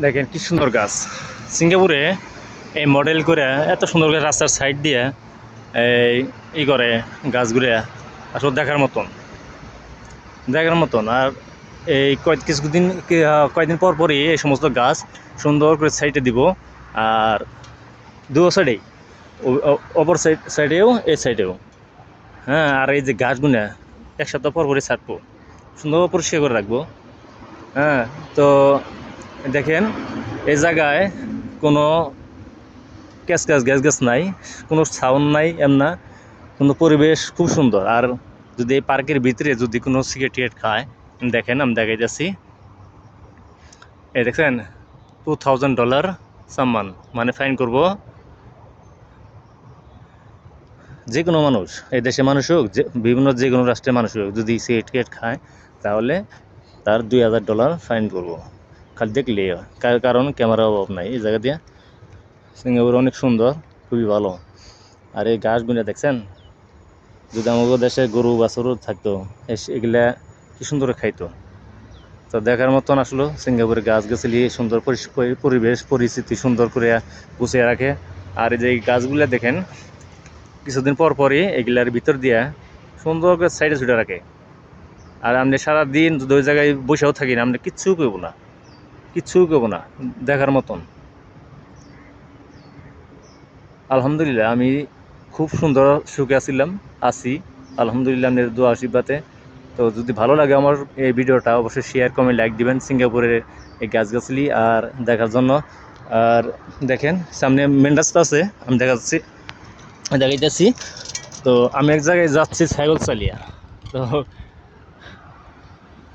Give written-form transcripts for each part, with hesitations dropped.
দেখেন কি সুন্দর গাছ। সিঙ্গাপুরে এই মডেল করে এত সুন্দর করে রাস্তার সাইড দিয়ে এই করে গাছগুলো আসলে দেখার মতন। আর এই কয়েকদিন পর পরই এই সমস্ত গাছ সুন্দর করে সাইডে দিব। আর দু সাইডেই, অপর সাইডেও এই সাইডেও। হ্যাঁ, আর এই যে গাছগুলো এক সপ্তাহ পর পরই ছাড়বো, সুন্দর পরিষ্কার করে রাখবো। হ্যাঁ, তো দেখেন এই জায়গায় কোনো গ্যাস নাই, কোনো সাউন্ড নাই, এমনা কিন্তু পরিবেশ খুব সুন্দর। আর যদি এই পার্কের ভিতরে যদি কোনো সিগারেট খায়, দেখেন আমি দেখাই যাচ্ছি, এই দেখেন $2000 সম্মান, মানে ফাইন করব যে কোনো মানুষ, এই দেশে মানুষ হোক, যে কোনো রাষ্ট্রের মানুষ হোক, যদি সিগারেট খায় তাহলে তার $2000 ফাইন করব। খালি দেখলে কারণ ক্যামেরার অভাব নাই এই জায়গা দিয়ে। সিঙ্গাপুর অনেক সুন্দর, খুবই ভালো। আর এই গাছগুলো দেখছেন, যদি আমাদের দেশে গরু বাছুরও থাকতো, এগুলা কি সুন্দর খাইতো। তো দেখার মতন আসলো সিঙ্গাপুরের গাছগাছালি, সুন্দর পরিবেশ পরিস্থিতি সুন্দর করে গুছিয়ে রাখে। আর এই যে গাছগুলা দেখেন, কিছুদিন পর পরই এগুলার ভিতর দিয়ে সুন্দর করে সাইডে ছুটে রাখে। আর আপনি সারাদিন যদি ওই জায়গায় বসেও থাকি না, আপনি কিচ্ছু করবো না, দেখার মতন। আলহামদুলিল্লাহ, আমি খুব সুন্দর সুখে আছি আলহামদুলিল্লাহ, আপনার দোয়া আশীর্বাদে। তো যদি ভালো লাগে আমার এই ভিডিওটা, অবশ্যই শেয়ার কমেন্ট লাইক দিবেন সিঙ্গাপুরের এই গাছগাছালি আর দেখার জন্য। আর দেখেন সামনে মেন রাস্তা আছে, আমি দেখাইতেছি। তো আমি এক জায়গায় যাচ্ছি সাইকেল চালিয়ে। তো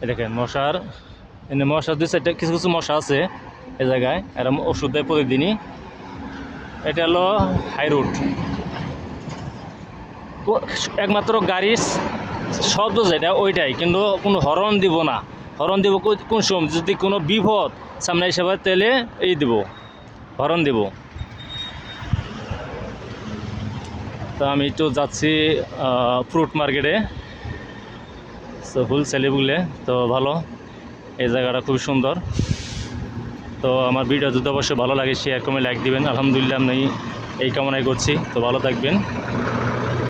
দেখেন মশার দুই সাইডে কিছু কিছু মশা আছে এই জায়গায়, এরকম ওষুধ দেয় প্রতিদিনই। এটা হলো হাই রোড, একমাত্র গাড়ির শব্দ যেটা ওইটাই, কিন্তু কোনো হরন দিব না। হরন দিব কোন সময়, যদি কোনো বিপদ সামনে হিসাবে তেলে দিব, হরন দিব। তো আমি তো যাচ্ছি ফ্রুট মার্কেটে, তো হোলসেলে বুঝলে তো ভালো, এই জায়গাটা খুব সুন্দর। তো আমার ভিডিও যদি অবশ্যই ভালো লাগে শেয়ার কমেন্ট লাইক দিবেন। আলহামদুলিল্লাহ আমি এই কামনাই করছি। তো ভালো থাকবেন।